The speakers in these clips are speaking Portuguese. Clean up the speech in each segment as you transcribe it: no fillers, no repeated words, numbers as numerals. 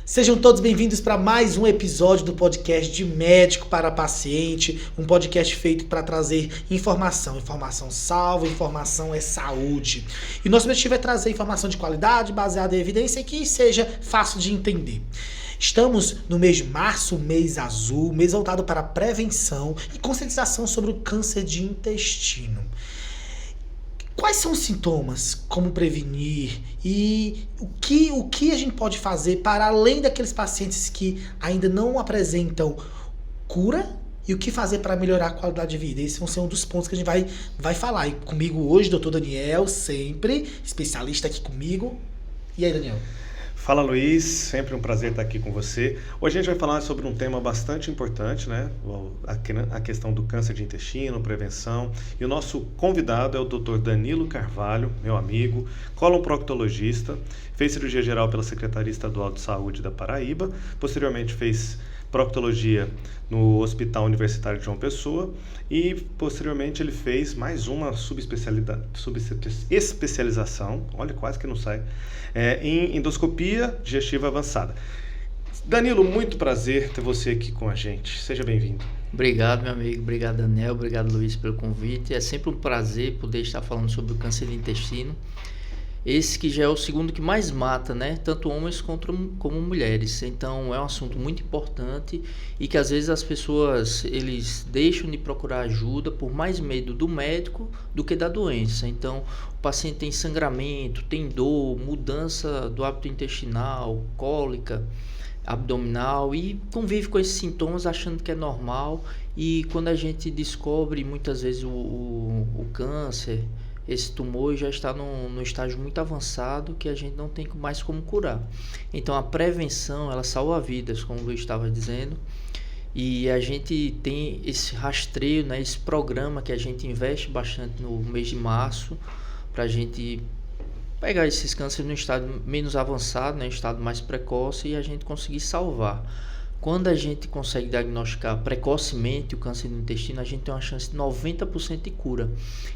Sejam todos bem-vindos para mais um episódio do podcast de Médico para Paciente, um podcast feito para trazer informação. Informação salva, informação é saúde. E nosso objetivo é trazer informação de qualidade, baseada em evidência e que seja fácil de entender. Estamos no mês de março, mês azul, mês voltado para prevenção e conscientização sobre o câncer de intestino. Quais são os sintomas, como prevenir e o que a gente pode fazer para além daqueles pacientes que ainda não apresentam cura e o que fazer para melhorar a qualidade de vida? Esse vai ser um dos pontos que a gente vai falar. E comigo hoje, Dr. Daniel, sempre especialista aqui comigo. E aí, Daniel? Fala, Luiz, sempre um prazer estar aqui com você. Hoje a gente vai falar sobre um tema bastante importante, né? A questão do câncer de intestino, prevenção. E o nosso convidado é o Dr. Danilo Carvalho, meu amigo, colon-proctologista, fez cirurgia geral pela Secretaria Estadual de Saúde da Paraíba, posteriormente fez proctologia no Hospital Universitário de João Pessoa e posteriormente ele fez mais uma especialização, olha, quase que não sai, em endoscopia digestiva avançada. Danilo, muito prazer ter você aqui com a gente, seja bem-vindo. Obrigado, meu amigo, obrigado, Daniel, obrigado, Luiz, pelo convite. É sempre um prazer poder estar falando sobre o câncer de intestino. Esse que já é o segundo que mais mata, né? Tanto homens como mulheres. Então é um assunto muito importante e que às vezes as pessoas eles deixam de procurar ajuda por mais medo do médico do que da doença. Então o paciente tem sangramento, tem dor, mudança do hábito intestinal, cólica abdominal e convive com esses sintomas achando que é normal. E quando a gente descobre muitas vezes o câncer, esse tumor já está no estágio muito avançado que a gente não tem mais como curar. Então a prevenção, ela salva vidas, como o Luiz estava dizendo, e a gente tem esse rastreio, né, esse programa que a gente investe bastante no mês de março, para a gente pegar esses cânceres no estado menos avançado, né, estado mais precoce, e a gente conseguir salvar. Quando a gente consegue diagnosticar precocemente o câncer do intestino, a gente tem uma chance de 90% de cura.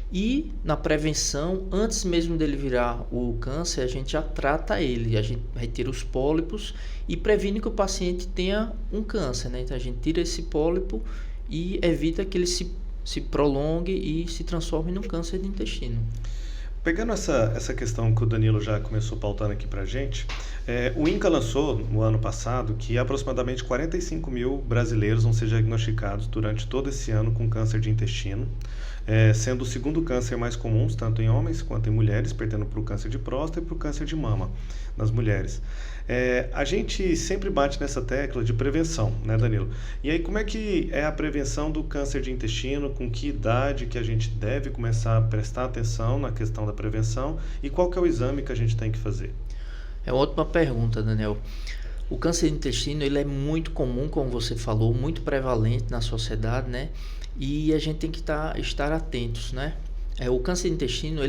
E na prevenção, antes mesmo dele virar o câncer, a gente já trata ele. A gente retira os pólipos e previne que o paciente tenha um câncer, né? Então a gente tira esse pólipo e evita que ele se prolongue e se transforme num câncer de intestino. Pegando essa questão que o Danilo já começou pautando aqui pra gente, o INCA lançou no ano passado que aproximadamente 45 mil brasileiros vão ser diagnosticados durante todo esse ano com câncer de intestino, sendo o segundo câncer mais comum, tanto em homens quanto em mulheres, perdendo para o câncer de próstata e para o câncer de mama nas mulheres. A gente sempre bate nessa tecla de prevenção, né, Danilo? E aí, como é que é a prevenção do câncer de intestino? Com que idade que a gente deve começar a prestar atenção na questão da prevenção? E qual que é o exame que a gente tem que fazer? É uma ótima pergunta, Daniel. O câncer de intestino ele é muito comum, como você falou, muito prevalente na sociedade, né? E a gente tem que estar atentos, né? O câncer de intestino,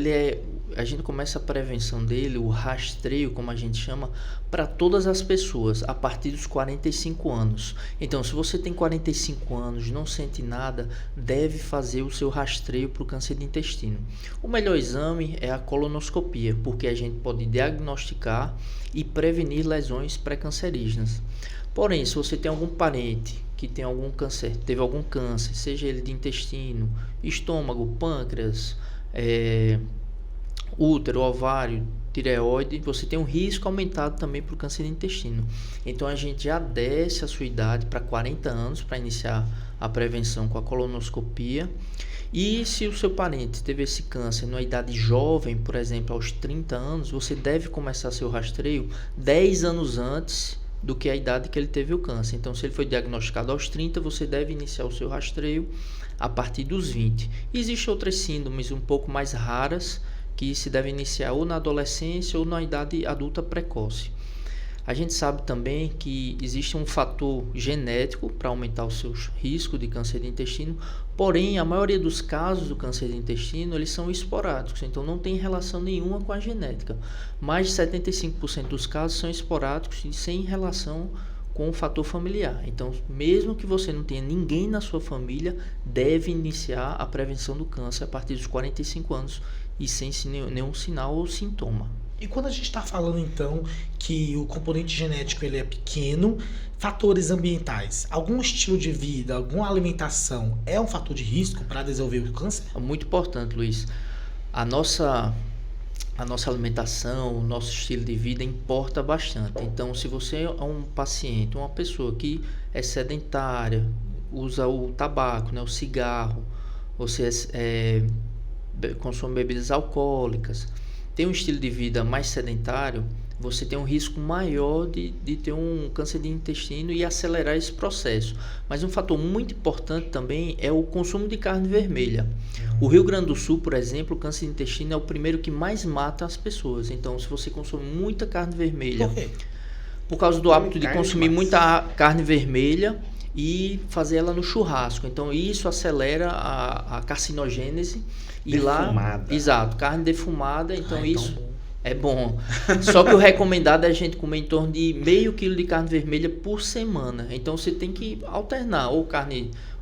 a gente começa a prevenção dele, o rastreio, como a gente chama, para todas as pessoas, a partir dos 45 anos. Então, se você tem 45 anos, não sente nada, deve fazer o seu rastreio para o câncer de intestino. O melhor exame é a colonoscopia, porque a gente pode diagnosticar e prevenir lesões pré-cancerígenas. Porém, se você tem algum parente que tem algum câncer, teve algum câncer, seja ele de intestino, estômago, pâncreas, útero, ovário, tireoide, você tem um risco aumentado também para o câncer de intestino. Então a gente já desce a sua idade para 40 anos para iniciar a prevenção com a colonoscopia. E se o seu parente teve esse câncer numa idade jovem, por exemplo, aos 30 anos, você deve começar seu rastreio 10 anos antes do que a idade que ele teve o câncer. Então, se ele foi diagnosticado aos 30, você deve iniciar o seu rastreio a partir dos 20. E existem outras síndromes um pouco mais raras que se devem iniciar ou na adolescência ou na idade adulta precoce. A gente sabe também que existe um fator genético para aumentar os seus riscos de câncer de intestino, porém a maioria dos casos do câncer de intestino eles são esporádicos, então não tem relação nenhuma com a genética. Mais de 75% dos casos são esporádicos e sem relação com o fator familiar. Então, mesmo que você não tenha ninguém na sua família, deve iniciar a prevenção do câncer a partir dos 45 anos e sem nenhum sinal ou sintoma. E quando a gente está falando, então, que o componente genético ele é pequeno, fatores ambientais, algum estilo de vida, alguma alimentação é um fator de risco para desenvolver o câncer? É muito importante, Luiz. A nossa alimentação, o nosso estilo de vida importa bastante. Então, se você é um paciente, uma pessoa que é sedentária, usa o tabaco, né, o cigarro, você consome bebidas alcoólicas, tem um estilo de vida mais sedentário, você tem um risco maior de ter um câncer de intestino e acelerar esse processo. Mas um fator muito importante também é o consumo de carne vermelha. O Rio Grande do Sul, por exemplo, o câncer de intestino é o primeiro que mais mata as pessoas. Então, se você consome muita carne vermelha... Por quê? Por causa do hábito de consumir muita carne vermelha e fazer ela no churrasco. Então, isso acelera a carcinogênese. Defumada. Exato, carne defumada. Então, isso é bom. Só que o recomendado é a gente comer em torno de meio quilo de carne vermelha por semana. Então, você tem que alternar ou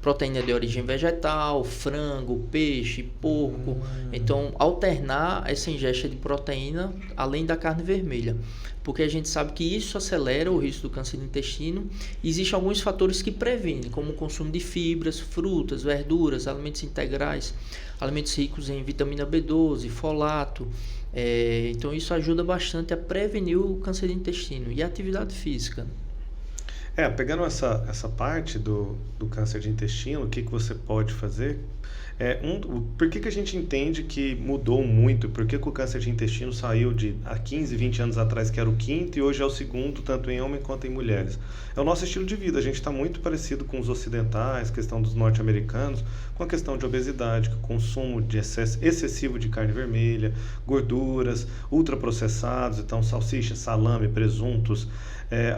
proteína de origem vegetal, frango, peixe, porco. Então, alternar essa ingesta de proteína além da carne vermelha. Porque a gente sabe que isso acelera o risco do câncer de intestino. Existem alguns fatores que previnem, como o consumo de fibras, frutas, verduras, alimentos integrais, alimentos ricos em vitamina B12, folato. Então isso ajuda bastante a prevenir o câncer de intestino e a atividade física. Pegando essa parte do câncer de intestino, o que você pode fazer? Por que a gente entende que mudou muito? Por que o câncer de intestino saiu há 15, 20 anos atrás, que era o quinto, e hoje é o segundo, tanto em homem quanto em mulheres? É o nosso estilo de vida. A gente está muito parecido com os ocidentais, questão dos norte-americanos, com a questão de obesidade, com o consumo de excessivo de carne vermelha, gorduras, ultraprocessados, então salsicha, salame, presuntos.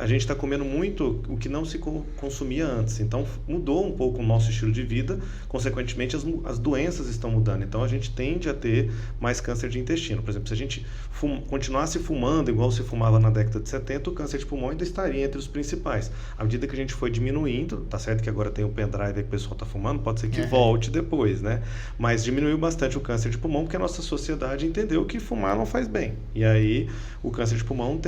A gente está comendo muito o que não se consumia antes. Então mudou um pouco o nosso estilo de vida, consequentemente as doenças estão mudando. Então a gente tende a ter mais câncer de intestino. Por exemplo, se a gente continuasse fumando igual se fumava na década de 70, o câncer de pulmão ainda estaria entre os principais. À medida que a gente foi diminuindo, tá certo que agora tem o pendrive que o pessoal está fumando, pode ser que volte depois, né? Mas diminuiu bastante o câncer de pulmão porque a nossa sociedade entendeu que fumar não faz bem. E aí o câncer de pulmão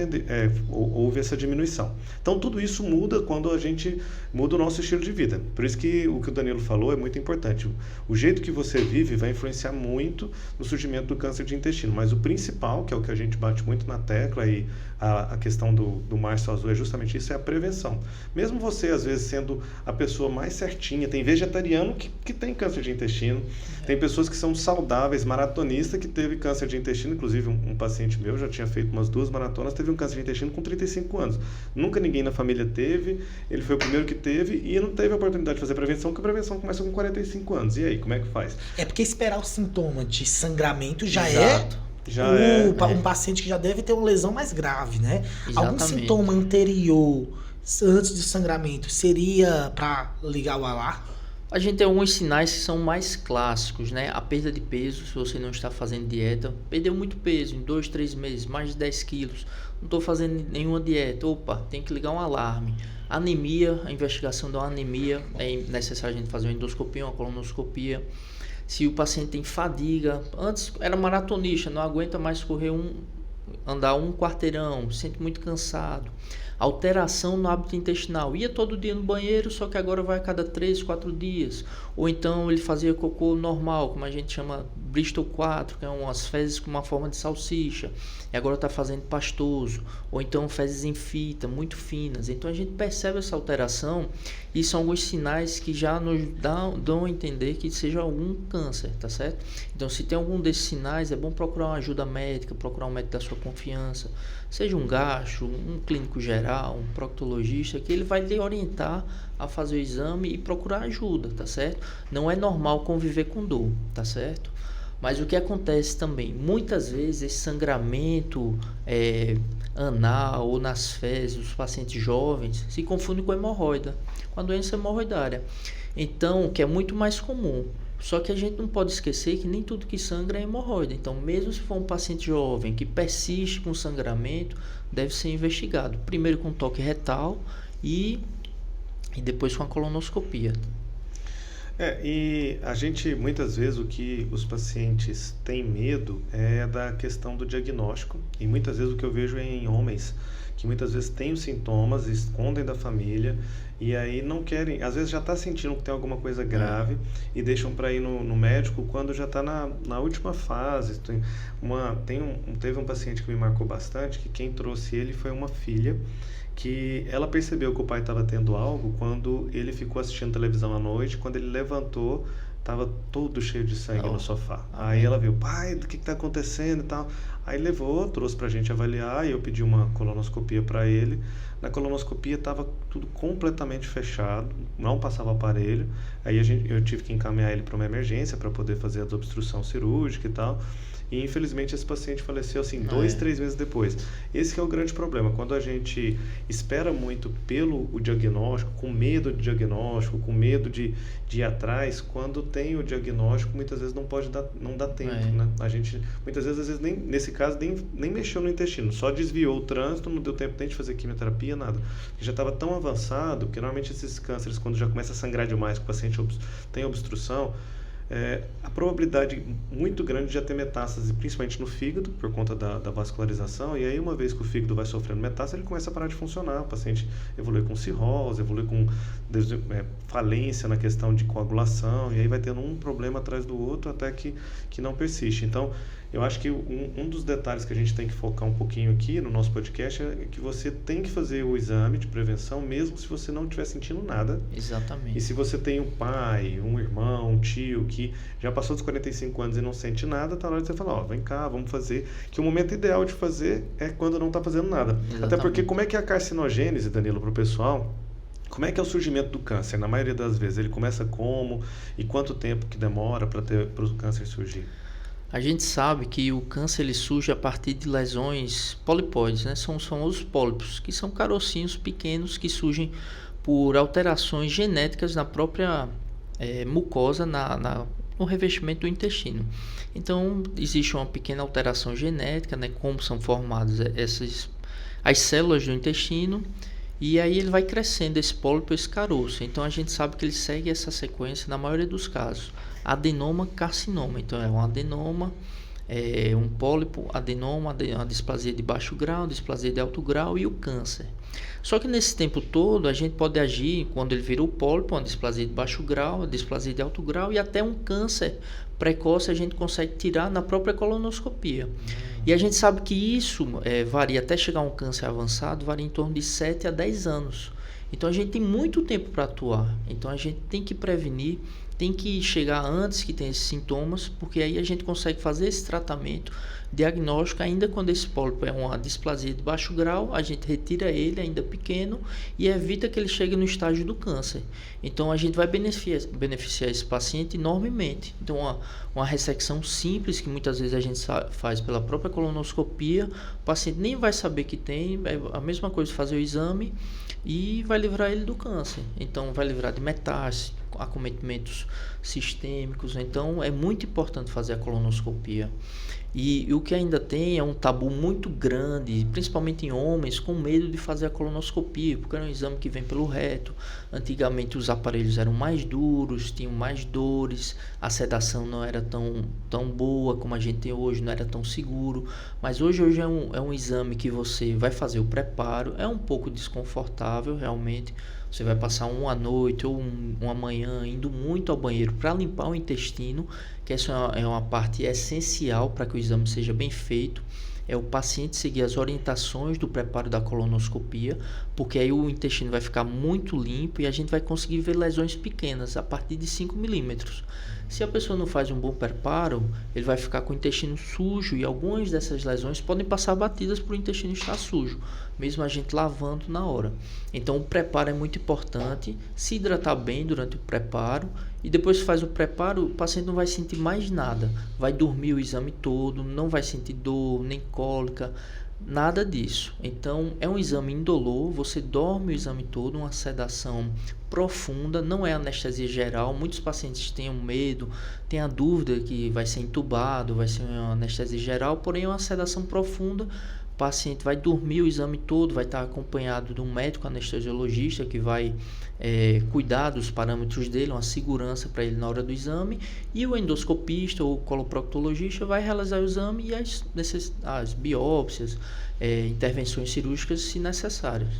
houve essa diminuição. Então tudo isso muda quando a gente muda o nosso estilo de vida. Por isso que o Danilo falou é muito importante. O jeito que você vive vai influenciar muito no surgimento do câncer de intestino. Mas o principal, que é o que a gente bate muito na tecla, e a questão do Março Azul é justamente isso, é a prevenção. Mesmo você, às vezes, sendo a pessoa mais certinha, tem vegetariano que tem câncer de intestino, tem pessoas que são saudáveis, maratonista que teve câncer de intestino, inclusive um paciente meu já tinha feito umas 2 maratonas, teve um câncer de intestino com 35 anos. Nunca ninguém na família teve, ele foi o primeiro que teve e não teve a oportunidade de fazer prevenção, porque a prevenção começa com 45 anos. E aí, como é que faz? É porque esperar o sintoma de sangramento já Exato. Um paciente que já deve ter uma lesão mais grave, né? Exatamente. Algum sintoma anterior, antes do sangramento, seria para ligar o alarme? A gente tem alguns sinais que são mais clássicos, né? A perda de peso, se você não está fazendo dieta, perdeu muito peso em 2, 3 meses, mais de 10 quilos, não estou fazendo nenhuma dieta, tem que ligar um alarme. Anemia, a investigação da anemia, é necessário a gente fazer uma endoscopia, uma colonoscopia. Se o paciente tem fadiga, antes era maratonista, não aguenta mais andar um quarteirão, se sente muito cansado. Alteração no hábito intestinal, ia todo dia no banheiro, só que agora vai a cada 3, 4 dias. Ou então ele fazia cocô normal, como a gente chama Bristol 4, que é umas fezes com uma forma de salsicha, e agora está fazendo pastoso. Ou então fezes em fita, muito finas. Então a gente percebe essa alteração e são alguns sinais que já nos dão a entender que seja algum câncer, tá certo? Então se tem algum desses sinais, é bom procurar uma ajuda médica, procurar um médico da sua confiança, seja um gastro, um clínico geral, um proctologista, que ele vai lhe orientar a fazer o exame e procurar ajuda, tá certo? Não é normal conviver com dor, tá certo? Mas o que acontece também, muitas vezes esse sangramento anal ou nas fezes dos pacientes jovens se confunde com hemorroida, com a doença hemorroidária. Então, que é muito mais comum. Só que a gente não pode esquecer que nem tudo que sangra é hemorroida. Então, mesmo se for um paciente jovem que persiste com sangramento, deve ser investigado. Primeiro com toque retal e depois com a colonoscopia. E a gente, muitas vezes, o que os pacientes têm medo é da questão do diagnóstico. E muitas vezes o que eu vejo é em homens que muitas vezes têm os sintomas, escondem da família e aí não querem, às vezes já está sentindo que tem alguma coisa grave e deixam para ir no médico quando já está na última fase. Teve um paciente que me marcou bastante, que quem trouxe ele foi uma filha, que ela percebeu que o pai estava tendo algo quando ele ficou assistindo televisão à noite. Quando ele levantou, estava todo cheio de sangue no sofá. Aí ela viu, pai, o que está acontecendo e tal. Aí levou, trouxe pra gente avaliar e eu pedi uma colonoscopia para ele. Na colonoscopia estava tudo completamente fechado, não passava aparelho. Aí eu tive que encaminhar ele para uma emergência para poder fazer a desobstrução cirúrgica e tal. E infelizmente esse paciente faleceu assim 2-3 meses depois. Esse que é o grande problema, quando a gente espera muito pelo diagnóstico, com medo de diagnóstico, com medo de ir atrás, quando tem o diagnóstico muitas vezes não dá tempo, né? A gente muitas vezes, às vezes nem, nesse caso nem mexeu no intestino, só desviou o trânsito, não deu tempo nem de fazer quimioterapia, nada. Já estava tão avançado que normalmente esses cânceres, quando já começa a sangrar demais, que o paciente tem obstrução, a probabilidade muito grande de já ter metástase, principalmente no fígado, por conta da vascularização, e aí uma vez que o fígado vai sofrendo metástase, ele começa a parar de funcionar, o paciente evolui com cirrose, evolui com falência na questão de coagulação, e aí vai tendo um problema atrás do outro até que não persiste. Então, eu acho que um dos detalhes que a gente tem que focar um pouquinho aqui no nosso podcast é que você tem que fazer o exame de prevenção mesmo se você não estiver sentindo nada. Exatamente. E se você tem um pai, um irmão, um tio que já passou dos 45 anos e não sente nada, tá na hora de você falar, vem cá, vamos fazer. Que o momento ideal de fazer é quando não está fazendo nada. Exatamente. Até porque como é que é a carcinogênese, Danilo, para o pessoal? Como é que é o surgimento do câncer? Na maioria das vezes, ele começa como? E quanto tempo que demora para o câncer surgir? A gente sabe que o câncer ele surge a partir de lesões polipóides, né? São os famosos pólipos, que são carocinhos pequenos que surgem por alterações genéticas na própria mucosa, no revestimento do intestino. Então, existe uma pequena alteração genética, né? Como são formadas as células do intestino, e aí ele vai crescendo esse pólipo, esse caroço. Então, a gente sabe que ele segue essa sequência na maioria dos casos. Adenoma, carcinoma. Então, é um adenoma, um pólipo, adenoma, uma displasia de baixo grau, displasia de alto grau e o câncer. Só que nesse tempo todo, a gente pode agir quando ele vira o pólipo, uma displasia de baixo grau, uma displasia de alto grau e até um câncer precoce a gente consegue tirar na própria colonoscopia. E a gente sabe que isso varia, até chegar a um câncer avançado, varia em torno de 7 a 10 anos. Então, a gente tem muito tempo para atuar. Então, a gente tem que prevenir, tem que chegar antes que tenha esses sintomas, porque aí a gente consegue fazer esse tratamento diagnóstico ainda quando esse pólipo é uma displasia de baixo grau, a gente retira ele ainda pequeno e evita que ele chegue no estágio do câncer. Então a gente vai beneficiar esse paciente enormemente. Então uma ressecção simples que muitas vezes a gente faz pela própria colonoscopia, o paciente nem vai saber que tem, é a mesma coisa fazer o exame e vai livrar ele do câncer. Então vai livrar de metástase, acometimentos sistêmicos. Então é muito importante fazer a colonoscopia. E o que ainda tem é um tabu muito grande, principalmente em homens, com medo de fazer a colonoscopia, porque é um exame que vem pelo reto. Antigamente os aparelhos eram mais duros, tinham mais dores, a sedação não era tão boa como a gente tem hoje, não era tão seguro. Mas hoje é um exame que você vai fazer o preparo, é um pouco desconfortável realmente. Você vai passar uma noite ou uma manhã indo muito ao banheiro para limpar o intestino, que essa é uma parte essencial para que o exame seja bem feito. É o paciente seguir as orientações do preparo da colonoscopia, porque aí o intestino vai ficar muito limpo e a gente vai conseguir ver lesões pequenas, a partir de 5 milímetros. Se a pessoa não faz um bom preparo, ele vai ficar com o intestino sujo e algumas dessas lesões podem passar batidas por o intestino estar sujo, mesmo a gente lavando na hora. Então o preparo é muito importante, se hidratar bem durante o preparo e depois que faz o preparo, o paciente não vai sentir mais nada, vai dormir o exame todo, não vai sentir dor, nem cólica, nada disso. Então é um exame indolor, você dorme o exame todo, uma sedação profunda, não é anestesia geral. Muitos pacientes têm medo, têm a dúvida que vai ser entubado, vai ser uma anestesia geral, porém é uma sedação profunda paciente vai dormir o exame todo, vai estar acompanhado de um médico anestesiologista que vai cuidar dos parâmetros dele, uma segurança para ele na hora do exame, e o endoscopista ou coloproctologista vai realizar o exame e as biópsias, intervenções cirúrgicas se necessárias.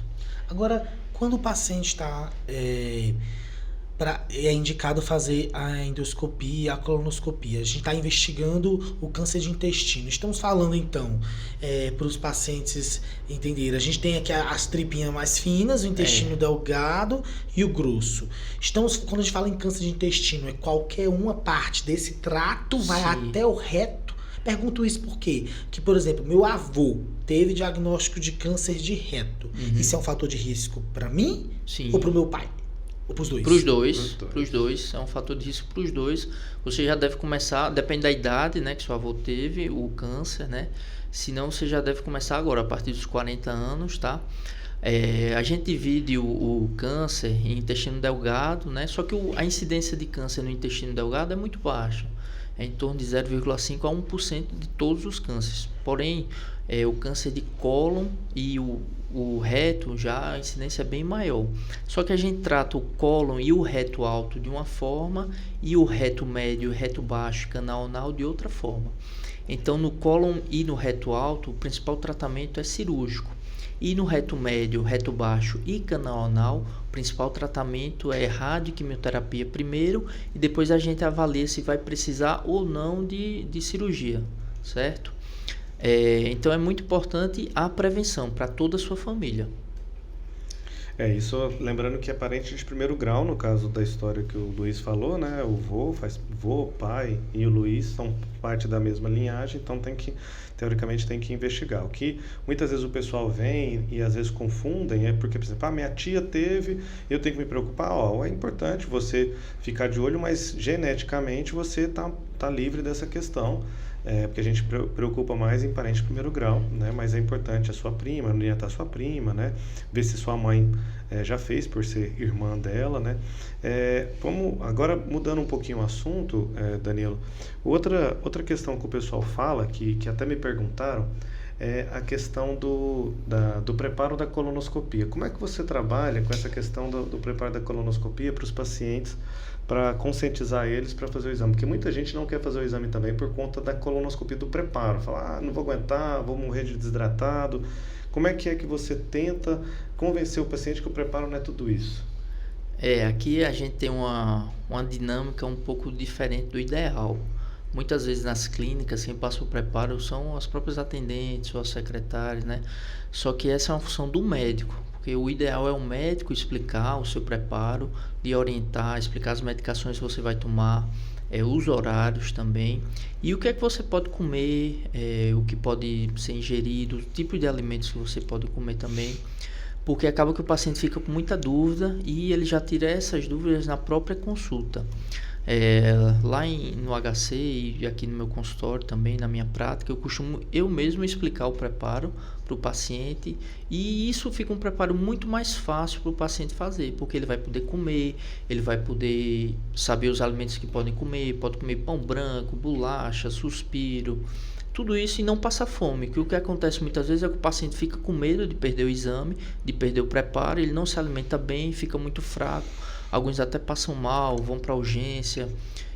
Agora, quando o paciente está é indicado fazer a endoscopia, a colonoscopia, a gente está investigando o câncer de intestino. Estamos falando então, para os pacientes entenderem, a gente tem aqui as tripinhas mais finas, o intestino delgado e o grosso. Quando a gente fala em câncer de intestino, qualquer uma parte desse trato vai até o reto. Pergunto isso por quê? Que, por exemplo, meu avô teve diagnóstico de câncer de reto. Isso é um fator de risco para mim? Sim. Ou para o meu pai? Ou para os dois? Para os dois. É um fator de risco para os dois. Você já deve começar, depende da idade, né, que seu avô teve, o câncer, né? Senão você já deve começar agora, a partir dos 40 anos, tá? A gente divide o câncer em intestino delgado, né? Só que a incidência de câncer no intestino delgado é muito baixa. É em torno de 0,5% a 1% de todos os cânceres. Porém, o câncer de cólon e o reto, já a incidência é bem maior. Só que a gente trata o cólon e o reto alto de uma forma e o reto médio, reto baixo, canal anal de outra forma. Então, no cólon e no reto alto, o principal tratamento é cirúrgico. E no reto médio, reto baixo e canal anal, o principal tratamento é radioquimioterapia primeiro e depois a gente avalia se vai precisar ou não de cirurgia, certo? Então é muito importante a prevenção para toda a sua família. Isso, lembrando que é parente de primeiro grau, no caso da história que o Luiz falou, né? O vô, pai e o Luiz são parte da mesma linhagem, então teoricamente tem que investigar. O que muitas vezes o pessoal vem e às vezes confundem porque, por exemplo, minha tia teve, eu tenho que me preocupar. É importante você ficar de olho, mas geneticamente você tá livre dessa questão. Porque a gente preocupa mais em parente de primeiro grau, né? Mas é importante a sua prima, orientar a sua prima, né? Ver se sua mãe já fez por ser irmã dela, né? Agora, mudando um pouquinho o assunto, Danilo, outra questão que o pessoal fala, que até me perguntaram, é a questão do preparo da colonoscopia. Como é que você trabalha com essa questão do preparo da colonoscopia para os pacientes, para conscientizar eles para fazer o exame? Porque muita gente não quer fazer o exame também por conta da colonoscopia do preparo. Fala, não vou aguentar, vou morrer de desidratado. Como é que você tenta convencer o paciente que o preparo não é tudo isso? Aqui a gente tem uma dinâmica um pouco diferente do ideal. Muitas vezes nas clínicas, quem passa o preparo são as próprias atendentes ou as secretárias, né? Só que essa é uma função do médico, porque o ideal é o médico explicar o seu preparo, lhe orientar, explicar as medicações que você vai tomar, os horários também, e o que é que você pode comer, o que pode ser ingerido, o tipo de alimentos que você pode comer também, porque acaba que o paciente fica com muita dúvida e ele já tira essas dúvidas na própria consulta. Lá no HC e aqui no meu consultório também, na minha prática, eu costumo eu mesmo explicar o preparo para o paciente, e isso fica um preparo muito mais fácil para o paciente fazer, porque ele vai poder comer, ele vai poder saber os alimentos que podem comer, pode comer pão branco, bolacha, suspiro, tudo isso, e não passar fome. Que o que acontece muitas vezes é que o paciente fica com medo de perder o exame, de perder o preparo, ele não se alimenta bem, fica muito fraco. Alguns até passam mal, vão para urgência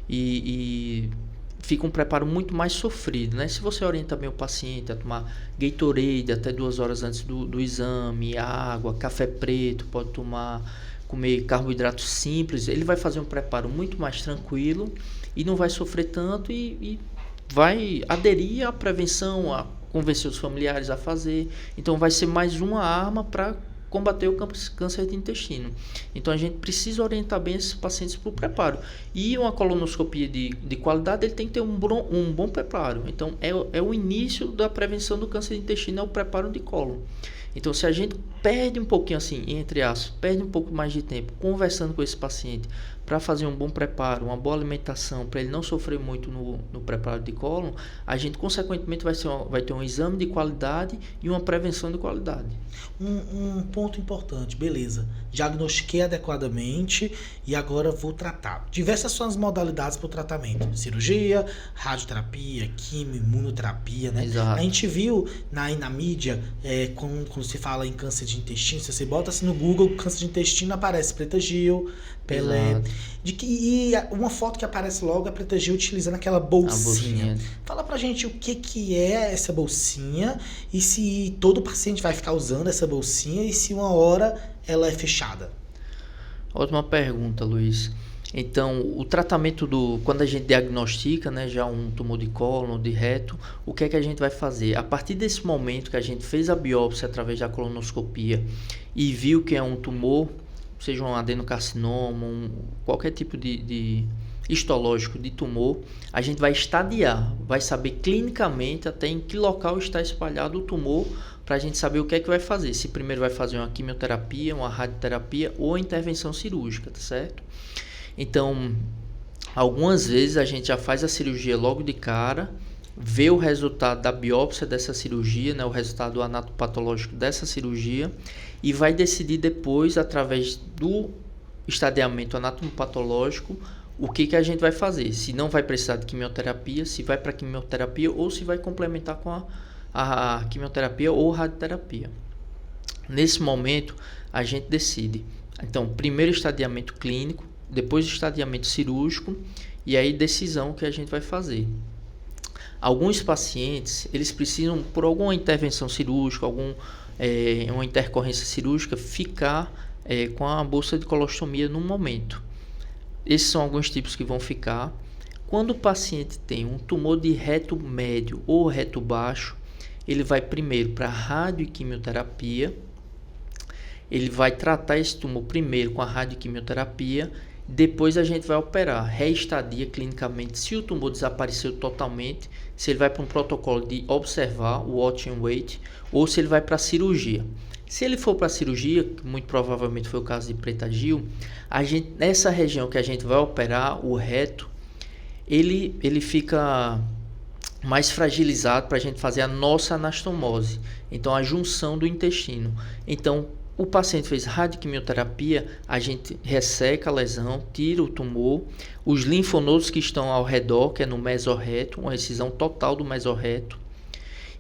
e fica um preparo muito mais sofrido, né? Se você orienta bem o paciente a tomar Gatorade até 2 horas antes do exame, água, café preto, pode tomar, comer carboidratos simples, ele vai fazer um preparo muito mais tranquilo e não vai sofrer tanto e vai aderir à prevenção, a convencer os familiares a fazer. Então vai ser mais uma arma para combater o câncer de intestino. Então a gente precisa orientar bem esses pacientes para o preparo. E uma colonoscopia de qualidade, ele tem que ter um bom preparo. Então é o início da prevenção do câncer de intestino, é o preparo de cólon. Então, se a gente perde um pouquinho assim, entre aspas, perde um pouco mais de tempo conversando com esse paciente para fazer um bom preparo, uma boa alimentação, para ele não sofrer muito no preparo de cólon, a gente consequentemente vai ter um exame de qualidade e uma prevenção de qualidade. Um ponto importante, beleza. Diagnostiquei adequadamente e agora vou tratar. Diversas são as modalidades para o tratamento: cirurgia, radioterapia, quimio, imunoterapia, né? Exato. A gente viu na mídia, quando se fala em câncer de intestino, se você bota assim no Google, câncer de intestino, aparece Preta Gil, Pelé. Exato. E uma foto que aparece logo é Preta Gil utilizando aquela bolsinha. Fala pra gente o que é essa bolsinha e se todo paciente vai ficar usando essa bolsinha e se uma hora ela é fechada. Ótima pergunta, Luiz. Então, o tratamento quando a gente diagnostica, né, já um tumor de cólon, de reto, o que é que a gente vai fazer? A partir desse momento que a gente fez a biópsia através da colonoscopia e viu que é um tumor, seja um adenocarcinoma, qualquer tipo de histológico de tumor, a gente vai estadiar, vai saber clinicamente até em que local está espalhado o tumor, para a gente saber o que é que vai fazer. Se primeiro vai fazer uma quimioterapia, uma radioterapia ou intervenção cirúrgica, tá certo? Então, algumas vezes a gente já faz a cirurgia logo de cara, vê o resultado da biópsia dessa cirurgia, né, o resultado anatopatológico dessa cirurgia, e vai decidir depois, através do estadiamento anatomopatológico, o que a gente vai fazer. Se não vai precisar de quimioterapia, se vai para quimioterapia ou se vai complementar com a quimioterapia ou radioterapia. Nesse momento, a gente decide. Então, primeiro estadiamento clínico, depois estadiamento cirúrgico e aí decisão que a gente vai fazer. Alguns pacientes, eles precisam, por alguma intervenção cirúrgica, uma intercorrência cirúrgica, ficar com a bolsa de colostomia no momento. Esses são alguns tipos que vão ficar. Quando o paciente tem um tumor de reto médio ou reto baixo, ele vai primeiro para a radioquimioterapia. Ele vai tratar esse tumor primeiro com a radioquimioterapia. Depois a gente vai operar, reestadia clinicamente se o tumor desapareceu totalmente, se ele vai para um protocolo de observar, o watch and wait, ou se ele vai para a cirurgia. Se ele for para a cirurgia, que muito provavelmente foi o caso de Preta Gil, nessa região que a gente vai operar, o reto, ele fica mais fragilizado para a gente fazer a nossa anastomose, então a junção do intestino. Então, o paciente fez radioquimioterapia, a gente resseca a lesão, tira o tumor, os linfonodos que estão ao redor, que é no mesorreto, uma excisão total do mesorreto.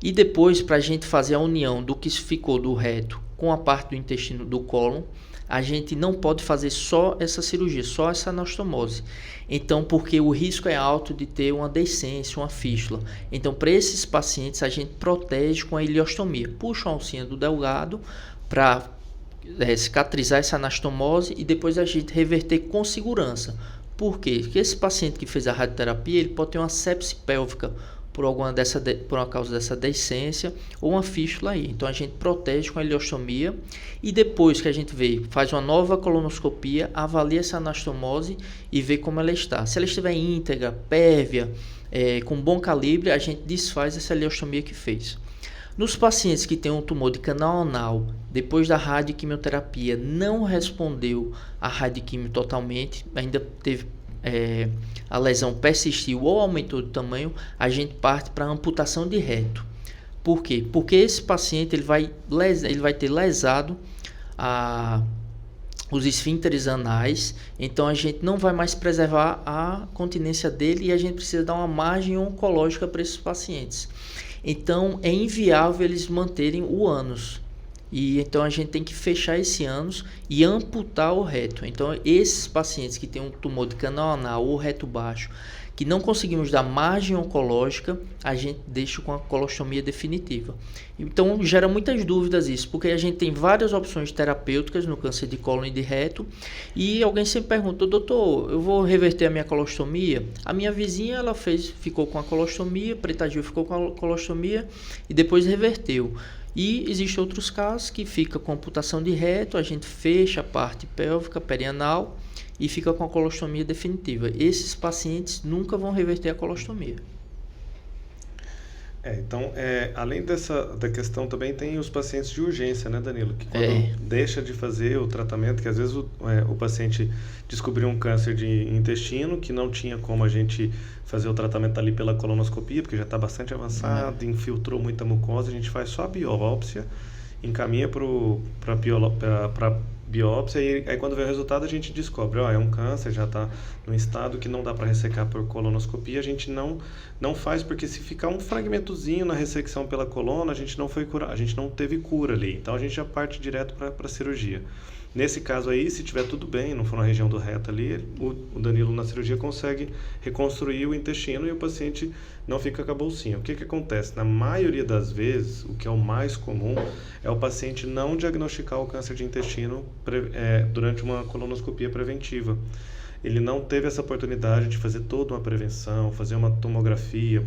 E depois, para a gente fazer a união do que ficou do reto com a parte do intestino do cólon, a gente não pode fazer só essa cirurgia, só essa anastomose. Então, porque o risco é alto de ter uma deiscência, uma fístula. Então, para esses pacientes, a gente protege com a ileostomia. Puxa a alcinha do delgado para cicatrizar essa anastomose e depois a gente reverter com segurança. Por quê? Porque esse paciente que fez a radioterapia, ele pode ter uma sepse pélvica por uma causa dessa deiscência ou uma fístula aí. Então a gente protege com a ileostomia e depois que a gente faz uma nova colonoscopia, avalia essa anastomose e vê como ela está. Se ela estiver íntegra, pérvia, com bom calibre, a gente desfaz essa ileostomia que fez. Nos pacientes que têm um tumor de canal anal, depois da radioquimioterapia, não respondeu à radioquimio totalmente, ainda teve a lesão persistiu ou aumentou de tamanho, a gente parte para a amputação de reto. Por quê? Porque esse paciente ele vai ter lesado os esfíncteres anais, então a gente não vai mais preservar a continência dele e a gente precisa dar uma margem oncológica para esses pacientes. Então é inviável eles manterem o ânus. E então a gente tem que fechar esse ânus e amputar o reto. Então esses pacientes que têm um tumor de canal anal ou reto baixo, que não conseguimos dar margem oncológica, a gente deixa com a colostomia definitiva. Então gera muitas dúvidas isso, porque a gente tem várias opções terapêuticas no câncer de cólon e de reto, e alguém sempre pergunta: doutor, eu vou reverter a minha colostomia? A minha vizinha ficou com a colostomia, Preta Gil ficou com a colostomia e depois reverteu. E existem outros casos que fica com amputação de reto, a gente fecha a parte pélvica, perianal e fica com a colostomia definitiva. Esses pacientes nunca vão reverter a colostomia. Então, além da questão também tem os pacientes de urgência, né, Danilo? Que quando deixa de fazer o tratamento, que às vezes o paciente descobriu um câncer de intestino, que não tinha como a gente fazer o tratamento ali pela colonoscopia, porque já está bastante avançado, infiltrou muita mucosa, a gente faz só a biópsia, encaminha para biópsia e aí quando vem o resultado a gente descobre, é um câncer, já está num estado que não dá para ressecar por colonoscopia, a gente não faz, porque se ficar um fragmentozinho na ressecção pela coluna, a gente não foi curar, a gente não teve cura ali, então a gente já parte direto para cirurgia. Nesse caso aí, se tiver tudo bem, não for na região do reto ali, o Danilo na cirurgia consegue reconstruir o intestino e o paciente não fica com a bolsinha. O que acontece? Na maioria das vezes, o que é o mais comum é o paciente não diagnosticar o câncer de intestino durante uma colonoscopia preventiva. Ele não teve essa oportunidade de fazer toda uma prevenção, fazer uma tomografia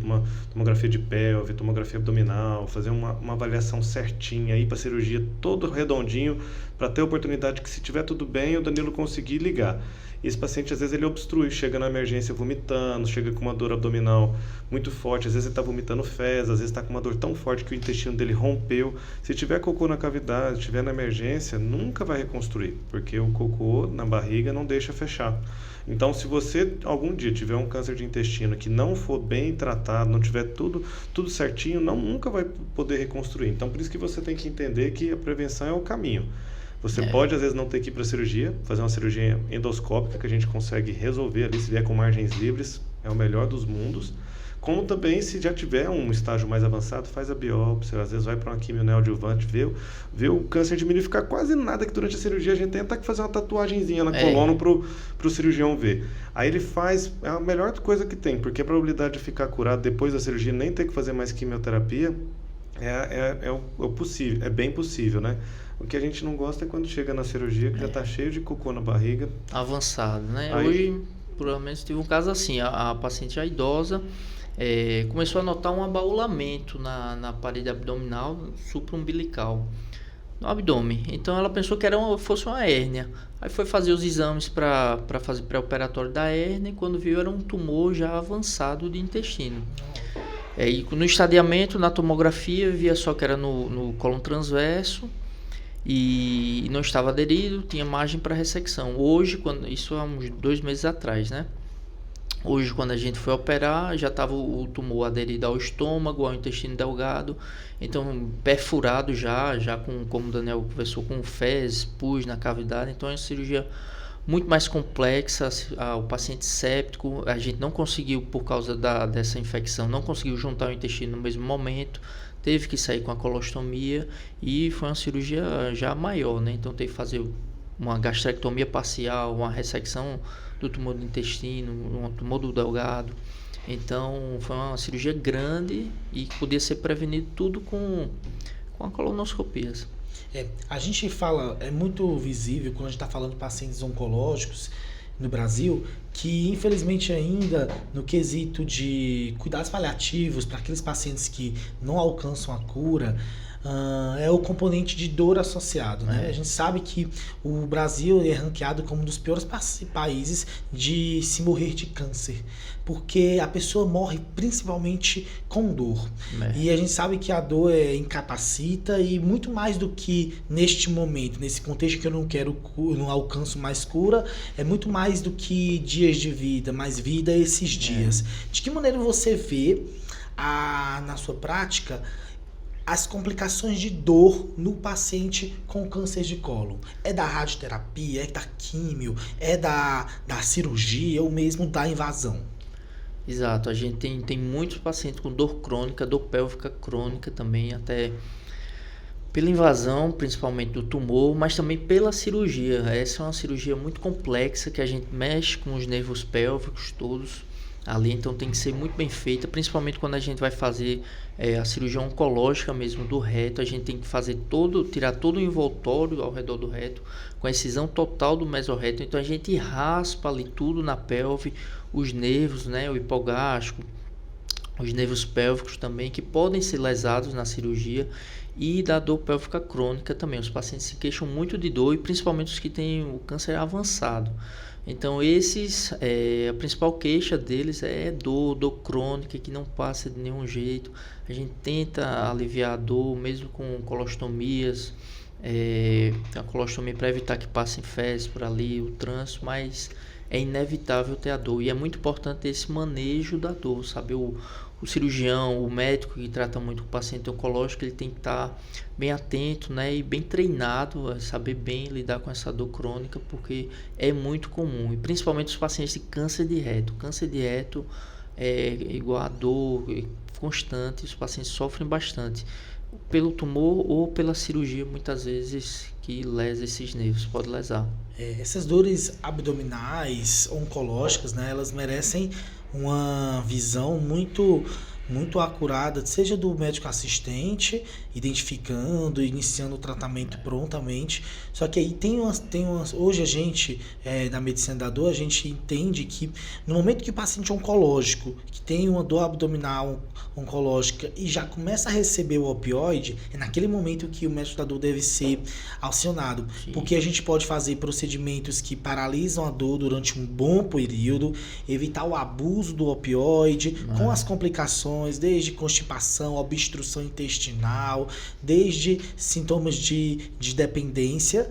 de pelve, tomografia abdominal, fazer uma avaliação certinha, ir para a cirurgia todo redondinho, para ter a oportunidade que, se tiver tudo bem, o Danilo conseguir ligar. Esse paciente, às vezes, ele obstrui, chega na emergência vomitando, chega com uma dor abdominal muito forte, às vezes ele está vomitando fezes, às vezes está com uma dor tão forte que o intestino dele rompeu. Se tiver cocô na cavidade, estiver na emergência, nunca vai reconstruir, porque o cocô na barriga não deixa fechar. Então, se você algum dia tiver um câncer de intestino que não for bem tratado, não tiver tudo certinho, nunca vai poder reconstruir. Então, por isso que você tem que entender que a prevenção é o caminho. Você pode, às vezes, não ter que ir para a cirurgia, fazer uma cirurgia endoscópica que a gente consegue resolver ali, se vier com margens livres, é o melhor dos mundos. Como também, se já tiver um estágio mais avançado, faz a biópsia, às vezes vai para uma quimio neoadjuvante, vê o câncer diminuir, ficar quase nada, que durante a cirurgia a gente tenta fazer uma tatuagenzinha na coluna pro cirurgião ver. Aí ele faz, é a melhor coisa que tem, porque a probabilidade de ficar curado depois da cirurgia, nem ter que fazer mais quimioterapia, é possível, é bem possível, né? O que a gente não gosta é quando chega na cirurgia que já está cheio de cocô na barriga. Avançado, né? Aí... Hoje, provavelmente, tive um caso assim, a paciente já idosa começou a notar um abaulamento na parede abdominal supraumbilical, no abdômen. Então ela pensou que fosse uma hérnia. Aí foi fazer os exames para fazer pré-operatório da hérnia, e quando viu era um tumor já avançado de intestino. E no estadiamento, na tomografia, via só que era no cólon transverso e não estava aderido, tinha margem para ressecção. Hoje, isso há uns 2 meses atrás, né? Hoje, quando a gente foi operar, já estava o tumor aderido ao estômago, ao intestino delgado, então perfurado já como o Daniel conversou, com fezes, pus na cavidade. Então é uma cirurgia muito mais complexa, o paciente séptico, a gente não conseguiu, por causa dessa infecção, não conseguiu juntar o intestino no mesmo momento, teve que sair com a colostomia e foi uma cirurgia já maior, né? Então teve que fazer uma gastrectomia parcial, uma ressecção do tumor do intestino, um tumor do delgado. Então foi uma cirurgia grande e podia ser prevenido tudo com a colonoscopia. A gente fala, é muito visível quando a gente está falando de pacientes oncológicos no Brasil, que infelizmente ainda no quesito de cuidados paliativos para aqueles pacientes que não alcançam a cura, é o componente de dor associado, né? A gente sabe que o Brasil é ranqueado como um dos piores países de se morrer de câncer, porque a pessoa morre principalmente com dor. E a gente sabe que a dor incapacita, e muito mais do que neste momento, nesse contexto que eu não alcanço mais cura, é muito mais do que dias de vida, mais vida esses dias. De que maneira você vê na sua prática as complicações de dor no paciente com câncer de cólon? É da radioterapia, é da químio, é da cirurgia ou mesmo da invasão? Exato, a gente tem muitos pacientes com dor crônica, dor pélvica crônica também, até pela invasão, principalmente do tumor, mas também pela cirurgia. Essa é uma cirurgia muito complexa, que a gente mexe com os nervos pélvicos todos ali, então tem que ser muito bem feita, principalmente quando a gente vai fazer a cirurgia oncológica mesmo do reto. A gente tem que tirar todo o envoltório ao redor do reto, com a excisão total do mesorreto. Então a gente raspa ali tudo na pelve, os nervos, né, o hipogástrico, os nervos pélvicos também, que podem ser lesados na cirurgia, e da dor pélvica crônica também. Os pacientes se queixam muito de dor, e principalmente os que têm o câncer avançado. Então a principal queixa deles é dor crônica que não passa de nenhum jeito. A gente tenta aliviar a dor mesmo com colostomias, a colostomia para evitar que passem fezes por ali, o trânsito, mas é inevitável ter a dor, e é muito importante esse manejo da dor, sabe? O cirurgião, o médico que trata muito o paciente oncológico, ele tem que estar bem atento, né, e bem treinado a saber bem lidar com essa dor crônica, porque é muito comum, e principalmente os pacientes de câncer de reto. Câncer de reto é igual a dor constante, os pacientes sofrem bastante pelo tumor ou pela cirurgia, muitas vezes, que lesa esses nervos, pode lesar. Essas dores abdominais, oncológicas, né, elas merecem uma visão muito acurada, seja do médico assistente, identificando, iniciando o tratamento prontamente. Só que aí tem umas hoje a gente, na medicina da dor, a gente entende que no momento que o paciente oncológico, que tem uma dor abdominal oncológica e já começa a receber o opioide, é naquele momento que o médico da dor deve ser acionado. Sim. Porque a gente pode fazer procedimentos que paralisam a dor durante um bom período, evitar o abuso do opioide, com as complicações, desde constipação, obstrução intestinal, desde sintomas de dependência,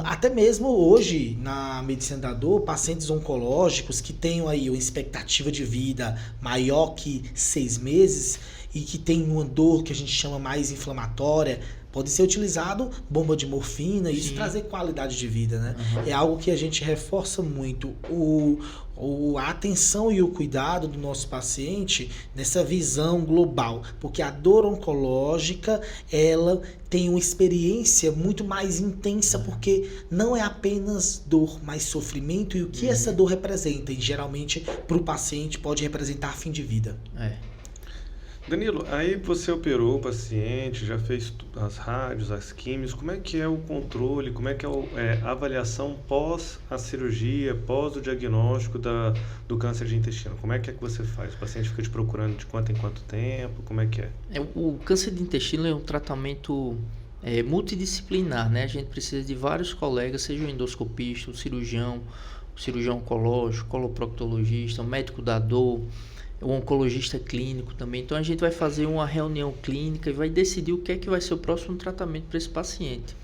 até mesmo hoje na medicina da dor, pacientes oncológicos que tenham aí uma expectativa de vida maior que 6 meses e que tem uma dor que a gente chama mais inflamatória, pode ser utilizado bomba de morfina e isso trazer qualidade de vida, né? Uhum. É algo que a gente reforça muito a atenção e o cuidado do nosso paciente nessa visão global, porque a dor oncológica, ela tem uma experiência muito mais intensa, porque não é apenas dor, mas sofrimento, e o que essa dor representa, e geralmente para o paciente pode representar fim de vida. Danilo, aí você operou o paciente, já fez as rádios, as químios, como é que é o controle, como é que é a avaliação pós a cirurgia, pós o diagnóstico do câncer de intestino? Como é que você faz? O paciente fica te procurando de quanto em quanto tempo? Como é que é? O câncer de intestino é um tratamento multidisciplinar, né? A gente precisa de vários colegas, seja o endoscopista, o cirurgião oncológico, coloproctologista, o médico da dor, o oncologista clínico também. Então a gente vai fazer uma reunião clínica e vai decidir o que é que vai ser o próximo tratamento para esse paciente.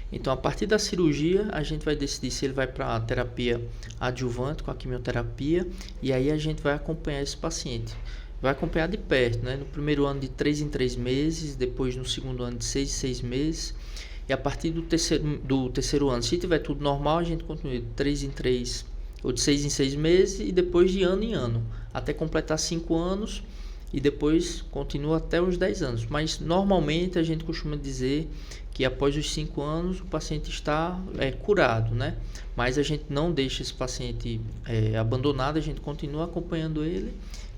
Então a partir da cirurgia a gente vai decidir se ele vai para a terapia adjuvante com a quimioterapia, e aí a gente vai acompanhar esse paciente. Vai acompanhar de perto, né? No primeiro ano de 3 em 3 meses, depois no segundo ano de 6 em 6 meses, e a partir do terceiro ano, se tiver tudo normal, a gente continua de 3 em 3 ou de 6 em 6 meses, e depois de ano em ano, até completar 5 anos, e depois continua até os 10 anos. Mas normalmente a gente costuma dizer que após os 5 anos o paciente está curado, né? Mas a gente não deixa esse paciente abandonado, a gente continua acompanhando ele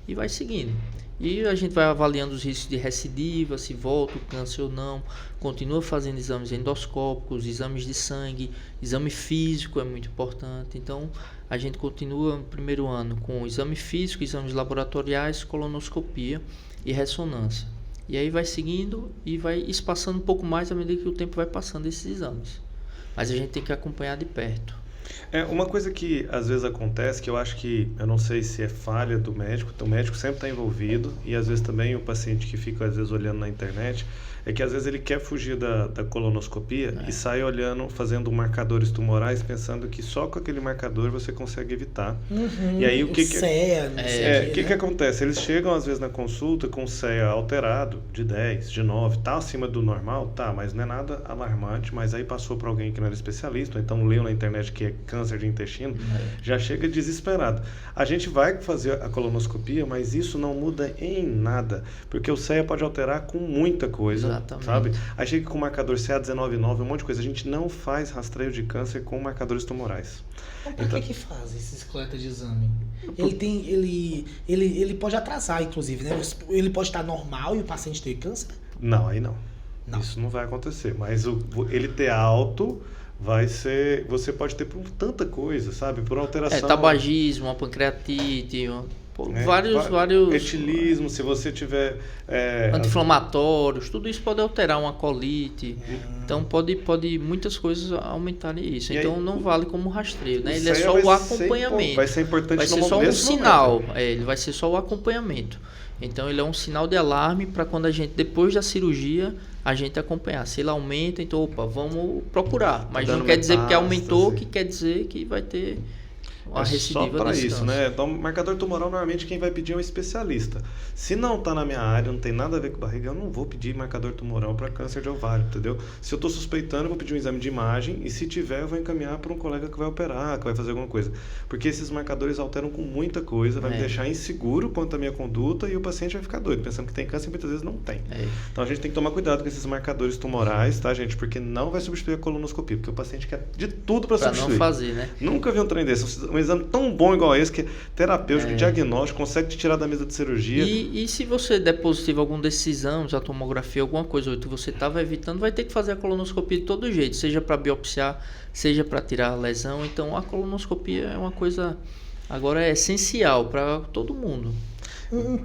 e vai seguindo. E a gente vai avaliando os riscos de recidiva, se volta o câncer ou não, continua fazendo exames endoscópicos, exames de sangue, exame físico é muito importante. Então a gente continua no primeiro ano com exame físico, exames laboratoriais, colonoscopia e ressonância. E aí vai seguindo e vai espaçando um pouco mais à medida que o tempo vai passando esses exames. Mas a gente tem que acompanhar de perto. Uma coisa que às vezes acontece, que eu não sei se é falha do médico, o médico sempre está envolvido, e às vezes também o paciente que fica às vezes olhando na internet, é que às vezes ele quer fugir da colonoscopia e sai olhando, fazendo marcadores tumorais, pensando que só com aquele marcador você consegue evitar. E aí o que acontece? Eles chegam às vezes na consulta com o CEA alterado, de 10, de 9, tá acima do normal? Tá, mas não é nada alarmante, mas aí passou para alguém que não era especialista, ou então leu na internet que é câncer de intestino, já chega desesperado. A gente vai fazer a colonoscopia, mas isso não muda em nada, porque o CEA pode alterar com muita coisa. Exatamente. Sabe? Aí chega com o marcador CA19,9, um monte de coisa. A gente não faz rastreio de câncer com marcadores tumorais. Então, por que faz esses coletas de exame? Ele pode atrasar, inclusive, né? Ele pode estar normal e o paciente ter câncer? Não, aí não. Isso não vai acontecer. Mas ele ter alto vai ser... Você pode ter por tanta coisa, sabe? Por alteração... tabagismo, uma pancreatite... vários etilismo, se você tiver anti-inflamatórios, tudo isso pode alterar uma colite. Então pode muitas coisas aumentarem isso. Então não vale como rastreio, né? Ele é só o acompanhamento. Vai ser importante. Vai ser só um sinal. Ele vai ser só o acompanhamento. Então ele é um sinal de alarme para quando a gente, depois da cirurgia, a gente acompanhar. Se ele aumenta, então vamos procurar. Mas não quer dizer porque aumentou que quer dizer que vai ter a recidiva. Só para isso, né? Então, marcador tumoral, normalmente quem vai pedir é um especialista. Se não está na minha área, não tem nada a ver com barriga, eu não vou pedir marcador tumoral para câncer de ovário, entendeu? Se eu estou suspeitando, eu vou pedir um exame de imagem e se tiver, eu vou encaminhar para um colega que vai operar, que vai fazer alguma coisa. Porque esses marcadores alteram com muita coisa, vai me deixar inseguro quanto à minha conduta e o paciente vai ficar doido, pensando que tem câncer e muitas vezes não tem. Então, a gente tem que tomar cuidado com esses marcadores tumorais, tá, gente? Porque não vai substituir a colonoscopia, porque o paciente quer de tudo para substituir. Não fazer, né? Nunca vi um trem desse. Um exame tão bom igual esse, que é terapêutico, diagnóstico, consegue te tirar da mesa de cirurgia. E se você der positivo algum desses exames, a tomografia, alguma coisa que você estava evitando, vai ter que fazer a colonoscopia de todo jeito, seja para biopsiar, seja para tirar a lesão. Então a colonoscopia é uma coisa, agora é essencial para todo mundo.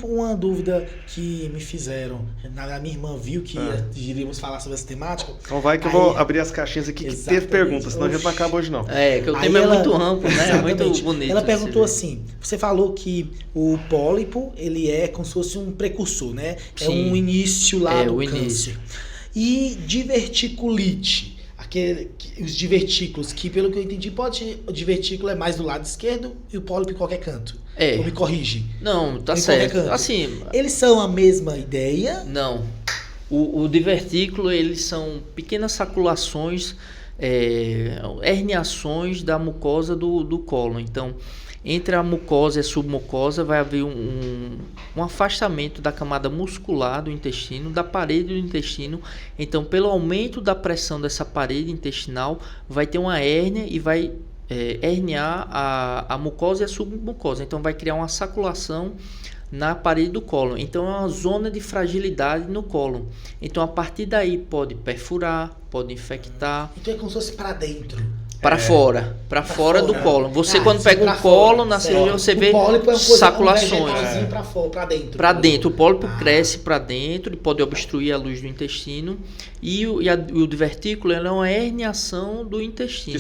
Uma dúvida que me fizeram, a minha irmã viu que iríamos falar sobre essa temática. Então vai que eu vou abrir as caixinhas aqui que teve perguntas, senão a gente não acaba hoje não. Que o tema é muito amplo, né? É muito bonito. Ela perguntou assim, você falou que o pólipo, ele é como se fosse um precursor, né? Sim. É um início lá do câncer. Início. E diverticulite, os divertículos, que pelo que eu entendi, o divertículo é mais do lado esquerdo e o pólipo em qualquer canto. Ou me corrige. Não, tá certo. Assim, eles são a mesma ideia? Não. O divertículo, eles são pequenas saculações, herniações da mucosa do cólon. Então, entre a mucosa e a submucosa vai haver um afastamento da camada muscular do intestino, da parede do intestino. Então, pelo aumento da pressão dessa parede intestinal, vai ter uma hérnia e vai herniar a mucosa e a submucosa. Então, vai criar uma saculação na parede do cólon. Então, é uma zona de fragilidade no cólon. Então, a partir daí, pode perfurar, pode infectar. Então, é como se fosse para dentro. Para fora do cólon. Você quando pega um cólon na cirurgia, você vê saculações. Para dentro. O pólipo cresce para dentro e pode obstruir a luz do intestino. E o divertículo é uma herniação do intestino.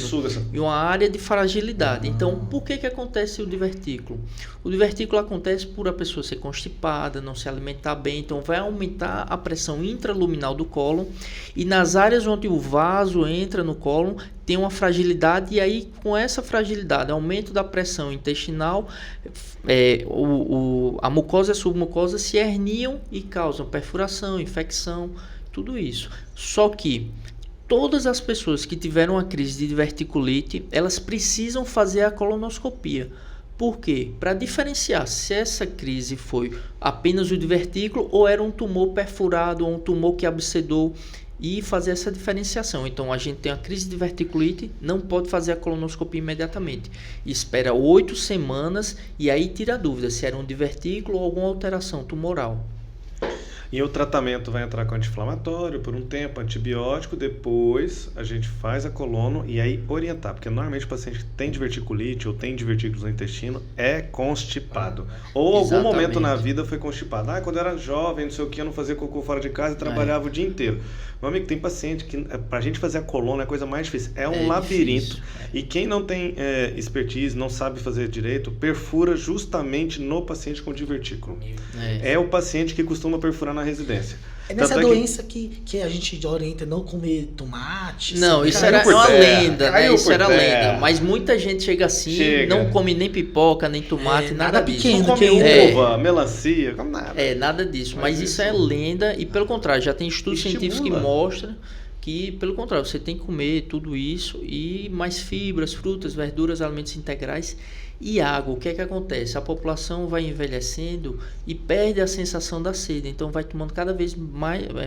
E uma área de fragilidade. Então, por que acontece o divertículo? O divertículo acontece por a pessoa ser constipada, não se alimentar bem. Então, vai aumentar a pressão intraluminal do cólon. E nas áreas onde o vaso entra no cólon, tem uma fragilidade, e aí com essa fragilidade, aumento da pressão intestinal, a mucosa e a submucosa se herniam e causam perfuração, infecção, tudo isso. Só que todas as pessoas que tiveram uma crise de diverticulite, elas precisam fazer a colonoscopia. Por quê? Para diferenciar se essa crise foi apenas o divertículo ou era um tumor perfurado ou um tumor que abscedou, e fazer essa diferenciação. Então, a gente tem a crise de diverticulite, não pode fazer a colonoscopia imediatamente. Espera 8 semanas e aí tira a dúvida se era um divertículo ou alguma alteração tumoral. E o tratamento vai entrar com anti-inflamatório por um tempo, antibiótico, depois a gente faz a colono e aí orientar, porque normalmente o paciente que tem diverticulite ou tem divertículos no intestino é constipado. Ou algum momento na vida foi constipado. Quando eu era jovem, não sei o que, eu não fazia cocô fora de casa e trabalhava o dia inteiro. Meu amigo, tem paciente que pra gente fazer a colono é a coisa mais difícil. É um labirinto. Difícil. E quem não tem expertise, não sabe fazer direito, perfura justamente no paciente com divertículo. É o paciente que costuma perfurar na residência. É nessa doença que a gente orienta não comer tomate. Não, isso era uma lenda, né? Isso era lenda. Mas muita gente chega assim, não come nem pipoca, nem tomate, nada disso. Não come uva, melancia, come nada. Nada disso. Mas isso é lenda e, pelo contrário, já tem estudos científicos que mostram que, pelo contrário, você tem que comer tudo isso e mais fibras, frutas, verduras, alimentos integrais e água. O que é que acontece? A população vai envelhecendo e perde a sensação da sede, então vai tomando cada vez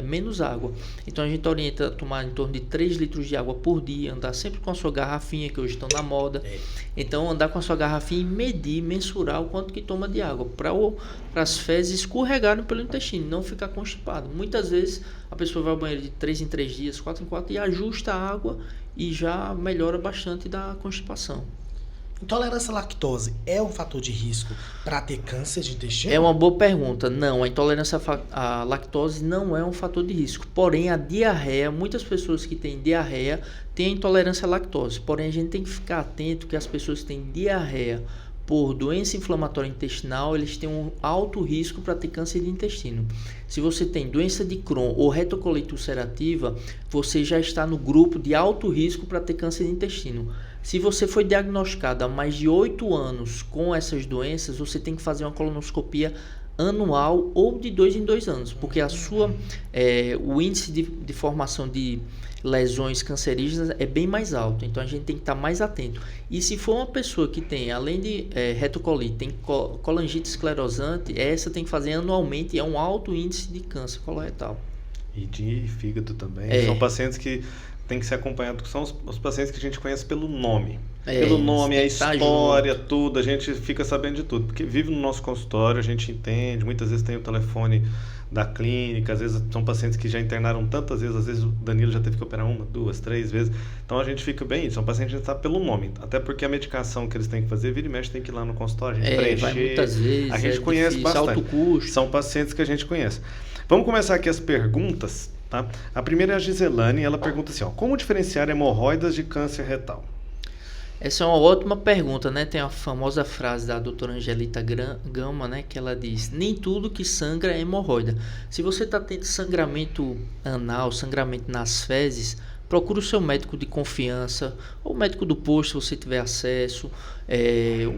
menos água. Então a gente orienta a tomar em torno de 3 litros de água por dia, andar sempre com a sua garrafinha, que hoje estão na moda. Então andar com a sua garrafinha e medir, mensurar o quanto que toma de água, para as fezes escorregarem pelo intestino, não ficar constipado. Muitas vezes a pessoa vai ao banheiro de 3 em 3 dias, 4 em 4 e ajusta a água e já melhora bastante da constipação. Intolerância à lactose é um fator de risco para ter câncer de intestino? É uma boa pergunta. Não, a intolerância à lactose não é um fator de risco. Porém, a diarreia, muitas pessoas que têm diarreia têm intolerância à lactose. Porém, a gente tem que ficar atento que as pessoas que têm diarreia por doença inflamatória intestinal, eles têm um alto risco para ter câncer de intestino. Se você tem doença de Crohn ou retocolite ulcerativa, você já está no grupo de alto risco para ter câncer de intestino. Se você foi diagnosticado há mais de 8 anos com essas doenças, você tem que fazer uma colonoscopia anual ou de 2 em 2 anos, porque o índice de formação de lesões cancerígenas é bem mais alto, então a gente tem que estar mais atento. E se for uma pessoa que tem, além de retocolite, tem colangite esclerosante, essa tem que fazer anualmente, e é um alto índice de câncer coloretal. E de fígado também. São pacientes que tem que ser acompanhado, são os pacientes que a gente conhece pelo nome. Pelo nome, a história, tudo, a gente fica sabendo de tudo. Porque vive no nosso consultório, a gente entende, muitas vezes tem o telefone da clínica, às vezes são pacientes que já internaram tantas vezes, às vezes o Danilo já teve que operar 1, 2, 3 vezes. Então a gente fica bem, são pacientes que a gente sabe pelo nome. Até porque a medicação que eles têm que fazer, vira e mexe, tem que ir lá no consultório, a gente preencher. Vai muitas vezes, a gente conhece difícil, bastante. alto custo. São pacientes que a gente conhece. Vamos começar aqui as perguntas. Tá? A primeira é a Giselane, ela pergunta assim, como diferenciar hemorroidas de câncer retal? Essa é uma ótima pergunta, né? Tem a famosa frase da doutora Angelita Gama, né? Que ela diz, nem tudo que sangra é hemorroida. Se você está tendo sangramento anal, sangramento nas fezes, procure o seu médico de confiança, ou médico do posto, se você tiver acesso,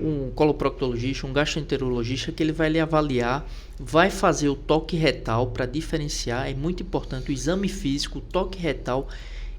um coloproctologista, um gastroenterologista, que ele vai lhe avaliar, vai fazer o toque retal para diferenciar, é muito importante o exame físico, o toque retal,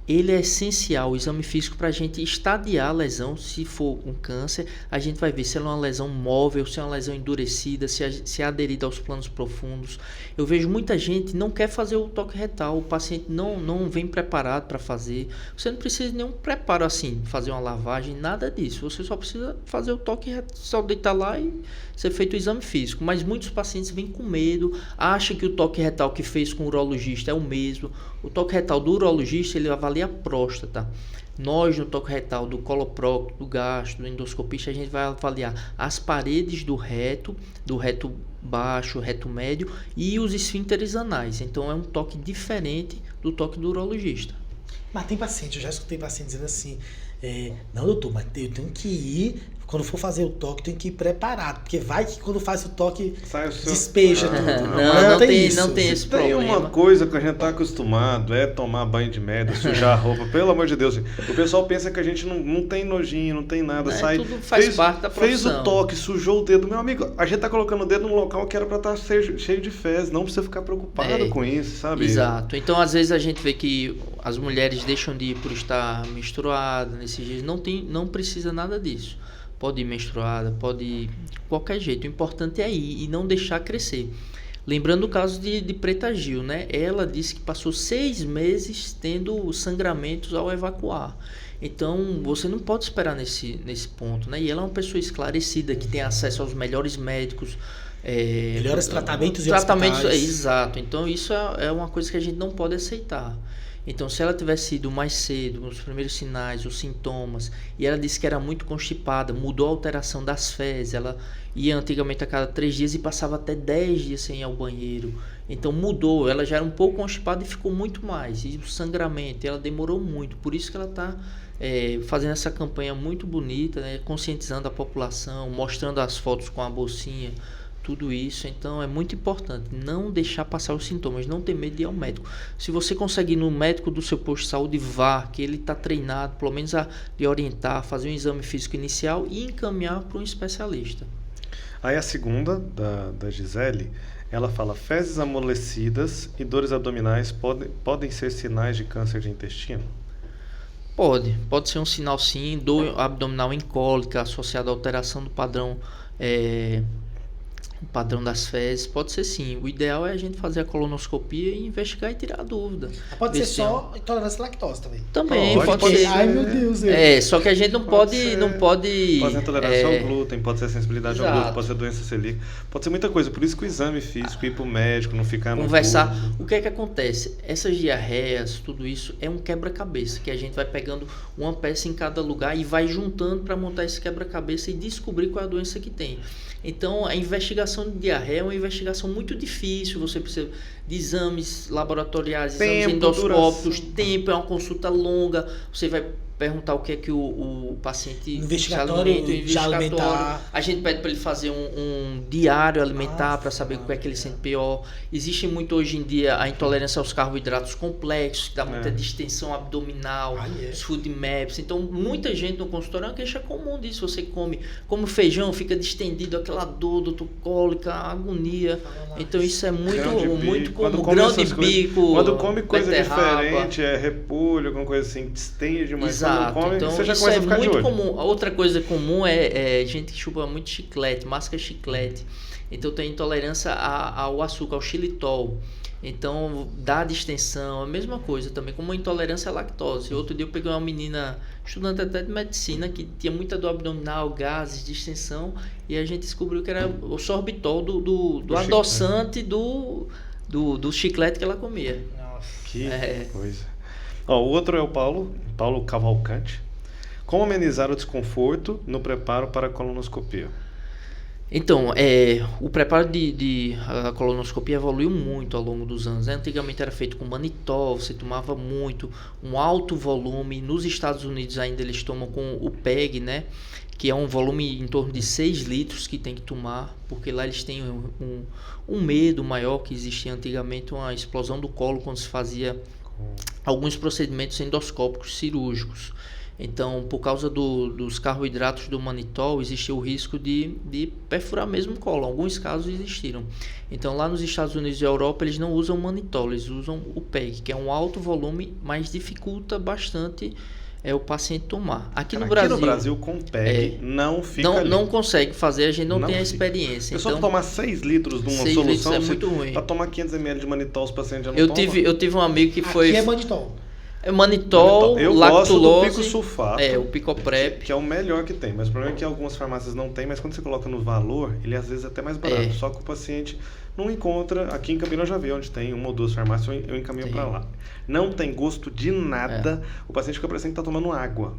ele é essencial, o exame físico, para a gente estadiar a lesão. Se for um câncer, a gente vai ver se ela é uma lesão móvel, se é uma lesão endurecida, se é aderida aos planos profundos. Eu vejo muita gente não quer fazer o toque retal, o paciente não vem preparado para fazer. Você não precisa de nenhum preparo assim, fazer uma lavagem, nada disso. Você só precisa fazer o toque retal, só deitar lá e ser feito o exame físico. Mas muitos pacientes vêm com medo, acham que o toque retal que fez com o urologista é o mesmo. O toque retal do urologista, ele avalia a próstata. Nós, no toque retal do coloprocto, do gastro, do endoscopista, a gente vai avaliar as paredes do reto baixo, reto médio e os esfínteres anais. Então, é um toque diferente do toque do urologista. Mas tem paciente, eu já escutei paciente dizendo assim, não, doutor, mas eu tenho que ir, quando for fazer o toque, tenho que ir preparado, porque vai que quando faz o toque, despeja tudo. Não tem esse problema. Tem uma coisa que a gente está acostumado, é tomar banho de merda, sujar a roupa, pelo amor de Deus. O pessoal pensa que a gente não tem nojinho, não tem nada, tudo faz parte da profissão. Fez o toque, sujou o dedo. Meu amigo, a gente tá colocando o dedo num local que era para estar cheio de fezes, não precisa ficar preocupado com isso, sabe? Exato. Então, às vezes a gente vê que as mulheres deixam de ir por estar menstruada nesses dias, não precisa nada disso. Pode ir menstruada, pode ir de qualquer jeito. O importante é ir e não deixar crescer. Lembrando o caso de Preta Gil, né? Ela disse que passou 6 meses tendo sangramentos ao evacuar. Então, você não pode esperar nesse ponto, né? E ela é uma pessoa esclarecida, que tem acesso aos melhores médicos. Melhores tratamentos e hospitais. Exato. Então, isso é uma coisa que a gente não pode aceitar. Então, se ela tivesse ido mais cedo, nos primeiros sinais, os sintomas, e ela disse que era muito constipada, mudou a alteração das fezes, ela ia antigamente a cada 3 dias e passava até 10 dias sem ir ao banheiro. Então, mudou, ela já era um pouco constipada e ficou muito mais. E o sangramento, ela demorou muito, por isso que ela está fazendo essa campanha muito bonita, né, conscientizando a população, mostrando as fotos com a bolsinha, tudo isso. Então é muito importante não deixar passar os sintomas, não ter medo de ir ao médico. Se você conseguir ir no médico do seu posto de saúde, vá, que ele está treinado, pelo menos a lhe orientar, fazer um exame físico inicial e encaminhar para um especialista. Aí a segunda, da Gisele, ela fala, fezes amolecidas e dores abdominais podem ser sinais de câncer de intestino? Pode ser um sinal sim, dor abdominal incólica associada à alteração do padrão o padrão das fezes, pode ser sim. O ideal é a gente fazer a colonoscopia e investigar e tirar a dúvida. Pode ser só intolerância à lactose também. Também pode ser. Ai, meu Deus. Só que a gente não pode Pode ser intolerância ao glúten, pode ser sensibilidade ao glúten, pode ser doença celíaca, pode ser muita coisa. Por isso que o exame físico, ir pro médico, não ficar no conversar. O que é que acontece? Essas diarreias, tudo isso é um quebra-cabeça, que a gente vai pegando uma peça em cada lugar e vai juntando para montar esse quebra-cabeça e descobrir qual é a doença que tem. Então, a investigação de diarreia é uma investigação muito difícil, você precisa de exames laboratoriais, exames endoscópicos, tempo, é uma consulta longa, você vai perguntar o que é que o paciente investigatório. A gente pede para ele fazer um diário alimentar para saber o que é que ele sente pior. Existe muito hoje em dia a intolerância aos carboidratos complexos, que dá muita distensão abdominal, os food maps. Então, muita gente no consultório é uma queixa comum disso. Você come feijão, fica distendido, aquela dor cólica, agonia. Então, isso é muito comum. Grão de bico, quando come coisa diferente, repolho, alguma coisa assim, distende demais. Exato, come, então você já isso é ficar muito de olho. comum. Outra coisa comum é gente que chupa muito chiclete, masca chiclete. Então tem intolerância ao açúcar, ao xilitol. Então dá distensão, a mesma coisa também, como uma intolerância à lactose. Outro dia eu peguei uma menina, estudante até de medicina, que tinha muita dor abdominal, gases, distensão, e a gente descobriu que era o sorbitol do adoçante do chiclete que ela comia. Nossa. Que coisa. O outro é o Paulo Cavalcante. Como amenizar o desconforto no preparo para a colonoscopia? Então, o preparo de a colonoscopia evoluiu muito ao longo dos anos. Né? Antigamente era feito com manitol, você tomava muito, um alto volume. Nos Estados Unidos ainda eles tomam com o PEG, né? Que é um volume em torno de 6 litros que tem que tomar, porque lá eles têm um medo maior que existia antigamente, uma explosão do colo quando se fazia alguns procedimentos endoscópicos cirúrgicos. Então, por causa dos carboidratos do manitol, existe o risco de perfurar mesmo o colo. Alguns casos existiram. Então, lá nos Estados Unidos e Europa, eles não usam manitol, eles usam o PEG, que é um alto volume, mas dificulta bastante o paciente tomar. Aqui no Brasil com PEG não fica não consegue fazer, a gente não tem a experiência. Então, tomar 6 litros de uma solução, muito ruim. Para tomar 500 ml de manitol, os pacientes já não tomam. Eu tive um amigo que foi... Aqui é manitol. Manitol, eu lactulose, gosto do picosulfato, o Picoprep, que é o melhor que tem, mas o problema é que algumas farmácias não tem, mas quando você coloca no valor, ele às vezes é até mais barato, só que o paciente não encontra. Aqui em Campinas eu já vi onde tem uma ou duas farmácias, eu encaminho para lá. Não tem gosto de nada, o paciente fica parecendo que está tomando água,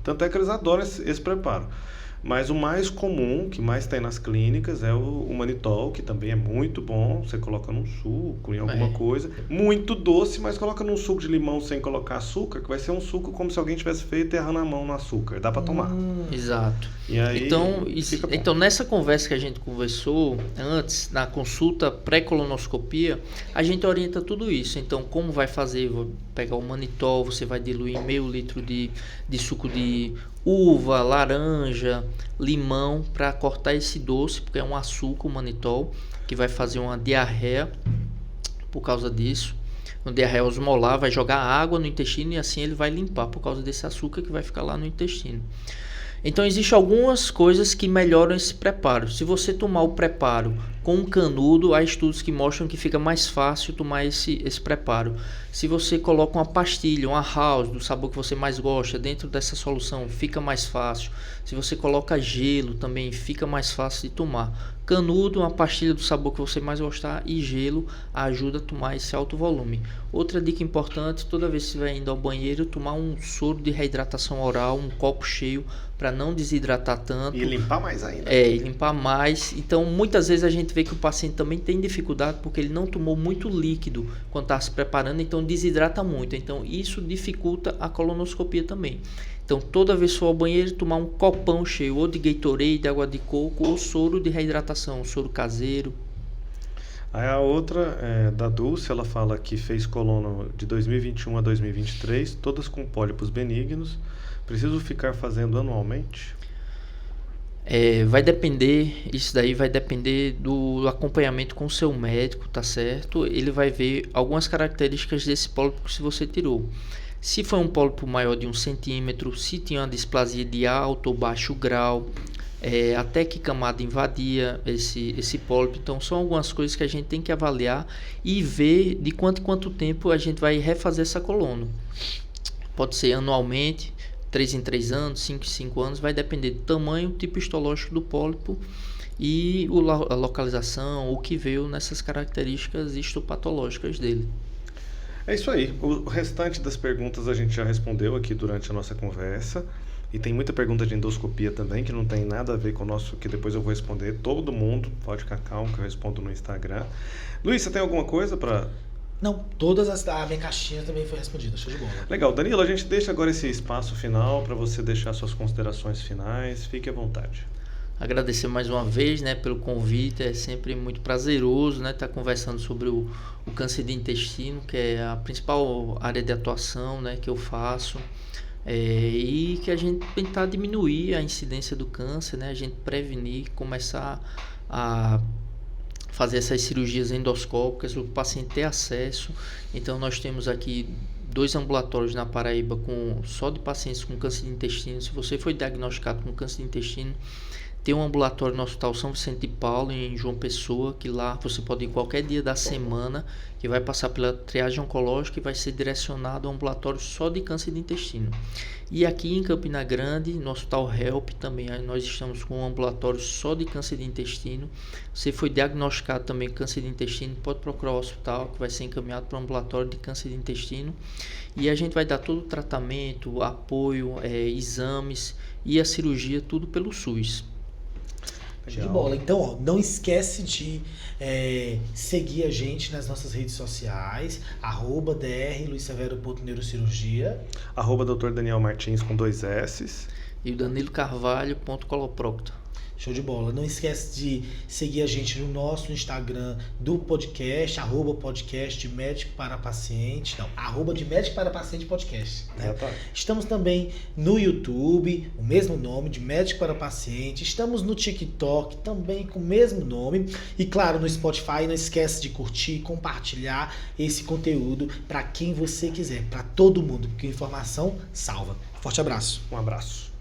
tanto é que eles adoram esse preparo. Mas o mais comum, que mais tem nas clínicas, é o manitol, que também é muito bom. Você coloca num suco, em alguma coisa. Muito doce, mas coloca num suco de limão sem colocar açúcar, que vai ser um suco como se alguém tivesse feito errando a mão no açúcar. Dá para tomar. Exato. E aí, então, nessa conversa que a gente conversou antes, na consulta pré-colonoscopia, a gente orienta tudo isso. Então, como vai fazer? Vou pegar o manitol, você vai diluir meio litro de suco de uva, laranja, limão, para cortar esse doce, porque é um açúcar, o manitol, que vai fazer uma diarreia por causa disso. Uma diarreia osmolar, vai jogar água no intestino e assim ele vai limpar por causa desse açúcar que vai ficar lá no intestino. Então, existem algumas coisas que melhoram esse preparo. Se você tomar o preparo com um canudo, há estudos que mostram que fica mais fácil tomar esse preparo. Se você coloca uma pastilha, uma house, do sabor que você mais gosta, dentro dessa solução, fica mais fácil. Se você coloca gelo, também fica mais fácil de tomar. Canudo, uma pastilha do sabor que você mais gostar, e gelo ajuda a tomar esse alto volume. Outra dica importante, toda vez que você estiver indo ao banheiro, tomar um soro de reidratação oral, um copo cheio, para não desidratar tanto. E limpar mais ainda. E limpar mais. Então, muitas vezes a gente vê que o paciente também tem dificuldade porque ele não tomou muito líquido quando está se preparando, então desidrata muito. Então, isso dificulta a colonoscopia também. Então, toda vez que for ao banheiro, tomar um copão cheio, ou de Gatorade, água de coco, ou soro de reidratação, soro caseiro. Aí a outra é da Dulce, ela fala que fez colono de 2021 a 2023, todas com pólipos benignos. Preciso ficar fazendo anualmente? Vai depender, isso daí vai depender do acompanhamento com o seu médico, tá certo? Ele vai ver algumas características desse pólipo que você tirou. Se foi um pólipo maior de 1 centímetro, se tinha uma displasia de alto ou baixo grau, até que camada invadia esse pólipo. Então são algumas coisas que a gente tem que avaliar e ver de quanto em quanto tempo a gente vai refazer essa coluna. Pode ser anualmente, 3 em 3 anos, 5 em 5 anos, vai depender do tamanho, tipo histológico do pólipo e a localização, o que veio nessas características histopatológicas dele. É isso aí. O restante das perguntas a gente já respondeu aqui durante a nossa conversa. E tem muita pergunta de endoscopia também, que não tem nada a ver com o nosso, que depois eu vou responder. Todo mundo, pode ficar calmo que eu respondo no Instagram. Luiz, você tem alguma coisa para... Não, a minha caixinha também foi respondida, show de bola. Legal, Danilo, a gente deixa agora esse espaço final para você deixar suas considerações finais. Fique à vontade. Agradecer mais uma vez, né, pelo convite. É sempre muito prazeroso, né, estar conversando sobre o câncer de intestino, que é a principal área de atuação, né, que eu faço. E que a gente tentar diminuir a incidência do câncer, né, a gente prevenir, começar a fazer essas cirurgias endoscópicas, o paciente ter acesso. Então nós temos aqui 2 ambulatórios na Paraíba só de pacientes com câncer de intestino. Se você foi diagnosticado com câncer de intestino, tem um ambulatório no Hospital São Vicente de Paulo, em João Pessoa, que lá você pode ir qualquer dia da semana, que vai passar pela triagem oncológica e vai ser direcionado a um ambulatório só de câncer de intestino. E aqui em Campina Grande, no Hospital Help, também nós estamos com um ambulatório só de câncer de intestino. Se foi diagnosticado também com câncer de intestino, pode procurar o hospital, que vai ser encaminhado para um ambulatório de câncer de intestino. E a gente vai dar todo o tratamento, apoio, exames e a cirurgia, tudo pelo SUS. Show de bola. Então, ó, não esquece de seguir a gente nas nossas redes sociais, @drluissevero.neurocirurgia, @Dr. Daniel Martins com 2 S's. E o danilocarvalho.coloprocto. Show de bola. Não esquece de seguir a gente no nosso Instagram do podcast, @podcast de médico para paciente. Não, @de médico para paciente podcast. Né? Estamos também no YouTube, o mesmo nome, de médico para paciente. Estamos no TikTok, também com o mesmo nome. E claro, no Spotify, não esquece de curtir, compartilhar esse conteúdo para quem você quiser, para todo mundo, porque informação salva. Forte abraço. Um abraço.